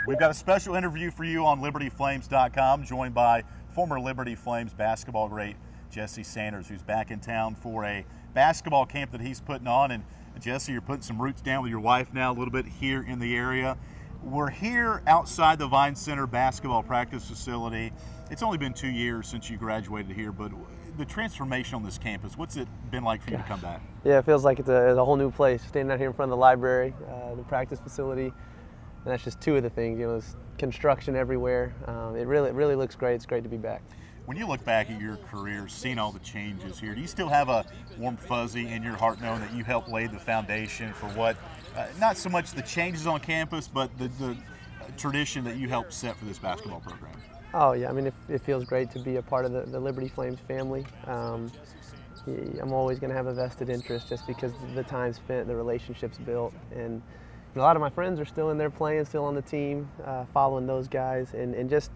We've got a special interview for you on LibertyFlames.com, joined by former Liberty Flames basketball great Jesse Sanders, who's back in town for a basketball camp that he's putting on. And Jesse, you're putting some roots down with your wife now a little bit here in the area. We're here outside the Vine Center basketball practice facility. It's only been 2 years since you graduated here, but the transformation on this campus, what's it been like for you to come back? Yeah, it feels like it's a whole new place. Standing out here in front of the library, the practice facility, and that's just two of the things. You know, there's construction everywhere. It really looks great. It's great to be back. When you look back at your career, seeing all the changes here, do you still have a warm fuzzy in your heart knowing that you helped lay the foundation for what, not so much the changes on campus, but the tradition that you helped set for this basketball program? Oh yeah, I mean, it feels great to be a part of the Liberty Flames family. I'm always going to have a vested interest just because of the time spent, the relationships built, and a lot of my friends are still in there playing, still on the team, following those guys, and just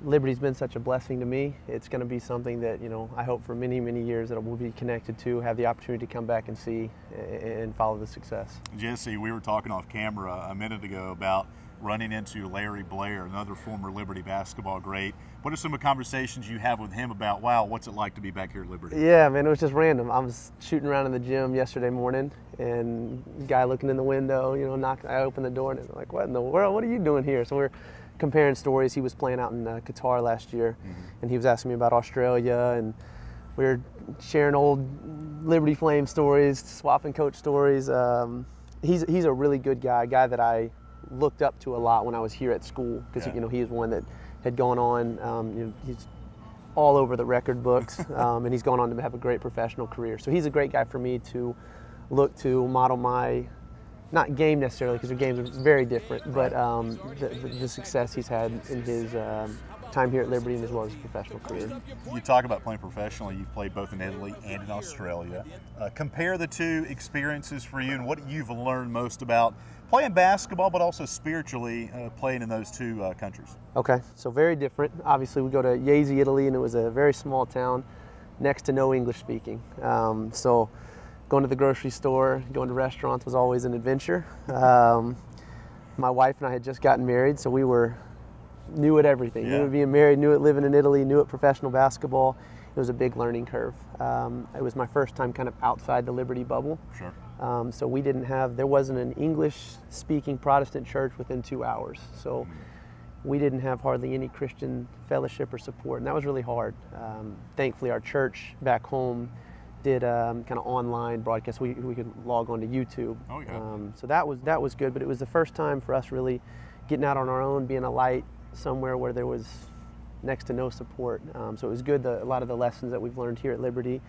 Liberty's been such a blessing to me. It's going to be something that, you know, I hope for many, many years that we'll be connected to, have the opportunity to come back and see and follow the success. Jesse, we were talking off camera a minute ago about running into Larry Blair, another former Liberty basketball great. What are some of the conversations you have with him about, wow, what's it like to be back here at Liberty? Yeah, man, it was just random. I was shooting around in the gym yesterday morning, and a guy looking in the window, you know, I opened the door, and I'm like, what in the world? What are you doing here? So we're comparing stories. He was playing out in Qatar last year, and he was asking me about Australia, and we were sharing old Liberty Flame stories, swapping coach stories. He's a really good guy, a guy that I looked up to a lot when I was here at school, because you know, he is one that had gone on. You know, he's all over the record books, and he's gone on to have a great professional career. So he's a great guy for me to look to model my, not game necessarily, because their games are very different, but the success he's had in his time here at Liberty and as well as his professional career. You talk about playing professionally. You've played both in Italy and in Australia. Compare the two experiences for you and what you've learned most about playing basketball, but also spiritually playing in those two countries. Okay, so very different. Obviously, we go to Jesi, Italy, and it was a very small town, next to no English speaking. So going to the grocery store, going to restaurants was always an adventure. My wife and I had just gotten married, so we were new at everything. Knew at being married, knew at living in Italy, knew at professional basketball. It was a big learning curve. It was my first time kind of outside the Liberty bubble. Sure. So we didn't have, there wasn't an English-speaking Protestant church within 2 hours. So we didn't have hardly any Christian fellowship or support, and that was really hard. Thankfully, our church back home did kind of online broadcast. We could log on to YouTube. Oh, yeah. So that was good, but it was the first time for us really getting out on our own, being a light somewhere where there was next to no support. So it was good. A lot of the lessons that we've learned here at Liberty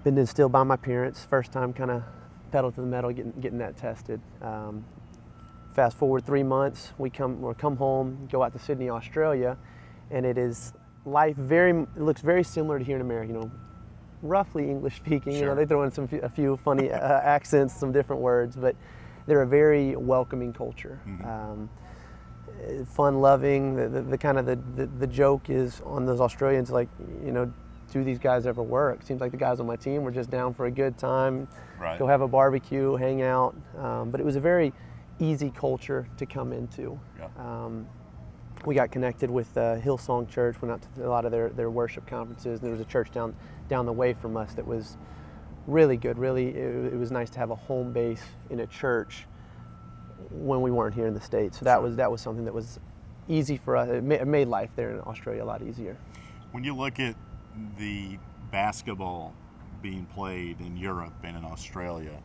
been instilled by my parents. First time kind of pedal to the metal, getting that tested. Fast forward 3 months, we come home, go out to Sydney, Australia, and it is life it looks very similar to here in America. You know, roughly English speaking. Sure. You know, they throw in a few funny accents, some different words, but they're a very welcoming culture. Fun loving. The kind of the joke is on those Australians, like, you know, do these guys ever work? Seems like the guys on my team were just down for a good time, go have a barbecue, hang out. But it was a very easy culture to come into. We got connected with Hillsong Church, went out to a lot of their worship conferences, and there was a church down the way from us that was really good. Really, it was nice to have a home base in a church when we weren't here in the States. So that was something that was easy for us. It made life there in Australia a lot easier. When you look at the basketball being played in Europe and in Australia,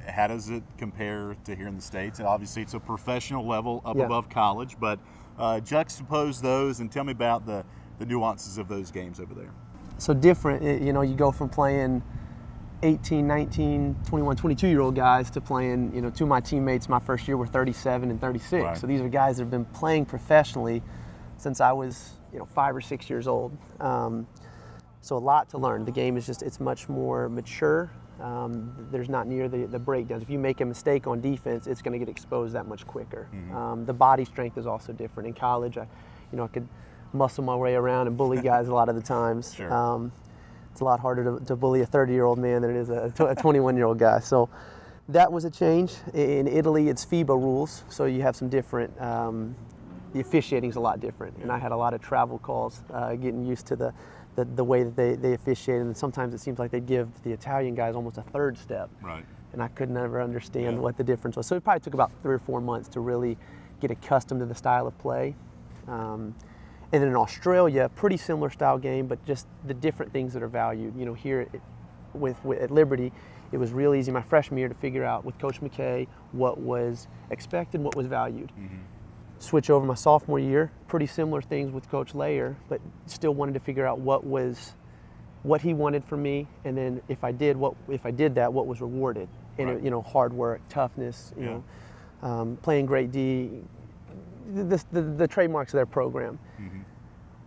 how does it compare to here in the States? And obviously, it's a professional level up above college, but juxtapose those and tell me about the nuances of those games over there. So different, you know, you go from playing 18, 19, 21, 22-year-old guys to playing, you know, two of my teammates my first year were 37 and 36. Right. So these are guys that have been playing professionally since I was, you know, 5 or 6 years old. So a lot to learn. The game is just, it's much more mature. There's not near the breakdowns. If you make a mistake on defense, it's going to get exposed that much quicker. The body strength is also different. In college, I could muscle my way around and bully guys a lot of the times. Sure. It's a lot harder to bully a 30-year-old man than it is a 21-year-old guy. So That was a change. In Italy, it's FIBA rules, so you have some different, the officiating's a lot different. And I had a lot of travel calls, getting used to the way that they officiate, and sometimes it seems like they give the Italian guys almost a third step. Right. And I could never understand what the difference was. So it probably took about 3 or 4 months to really get accustomed to the style of play. And then in Australia, pretty similar style game, but just the different things that are valued. You know, here at Liberty, it was real easy my freshman year to figure out with Coach McKay what was expected, what was valued. Mm-hmm. Switch over my sophomore year, pretty similar things with Coach Blair, but still wanted to figure out what he wanted from me, and then if I did that, what was rewarded. And right. You know, hard work, toughness, you know, playing great D, the trademarks of their program. Mm-hmm.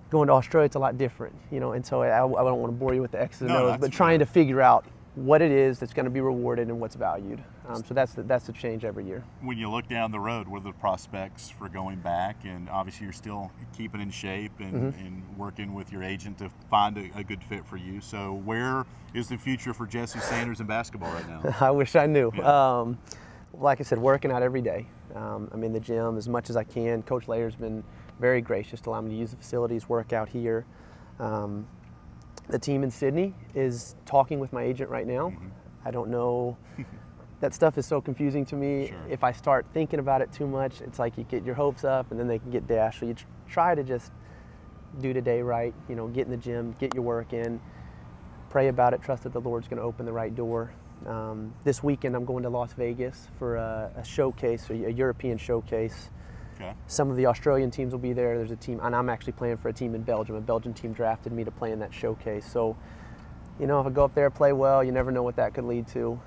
Going to Australia, it's a lot different, you know, and so I don't want to bore you with the X's and O's, but trying to figure out what it is that's going to be rewarded and what's valued. So that's the change every year. When you look down the road, what are the prospects for going back? And obviously you're still keeping in shape and, mm-hmm. and working with your agent to find a good fit for you. So where is the future for Jesse Sanders in basketball right now? I wish I knew. Yeah. Like I said, working out every day. I'm in the gym as much as I can. Coach Layer's been very gracious to allow me to use the facilities, work out here. The team in Sydney is talking with my agent right now. Mm-hmm. I don't know. That stuff is so confusing to me. Sure. If I start thinking about it too much, it's like you get your hopes up and then they can get dashed. So you try to just do today right, you know, get in the gym, get your work in, pray about it, trust that the Lord's going to open the right door. This weekend I'm going to Las Vegas for a showcase, a European showcase. Okay. Some of the Australian teams will be there. There's a team, and I'm actually playing for a team in Belgium. A Belgian team drafted me to play in that showcase. So, you know, if I go up there and play well, you never know what that could lead to.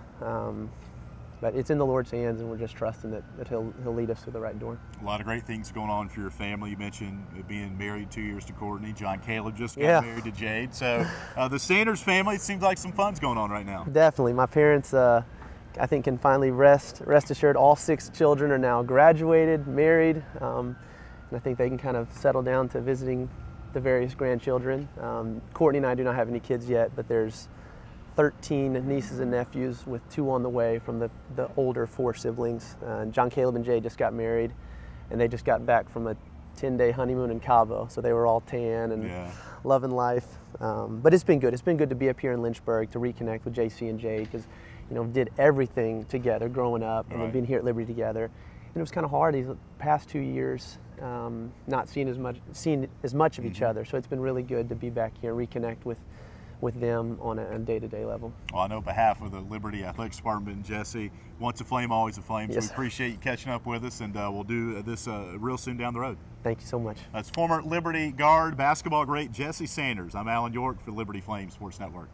But it's in the Lord's hands, and we're just trusting that He'll lead us through the right door. A lot of great things going on for your family. You mentioned being married 2 years to Courtney. John Caleb just got married to Jade. So the Sanders family, it seems like some fun's going on right now. Definitely. My parents, I think, can finally rest assured. All 6 children are now graduated, married, and I think they can kind of settle down to visiting the various grandchildren. Courtney and I do not have any kids yet, but there's 13 nieces and nephews with 2 on the way from the older 4 siblings. John Caleb and Jay just got married, and they just got back from a 10-day honeymoon in Cabo, so they were all tan and loving life. But it's been good. It's been good to be up here in Lynchburg to reconnect with JC and Jay, because, you know, did everything together growing up and then being here at Liberty together. And it was kind of hard these past 2 years, not seeing as much of each other. So it's been really good to be back here and reconnect with them on a day-to-day level. Well, I know on behalf of the Liberty Athletics Department and Jesse, once a Flame, always a Flame. Yes. So we appreciate you catching up with us, and we'll do this real soon down the road. Thank you so much. That's former Liberty guard, basketball great Jesse Sanders. I'm Alan York for Liberty Flame Sports Network.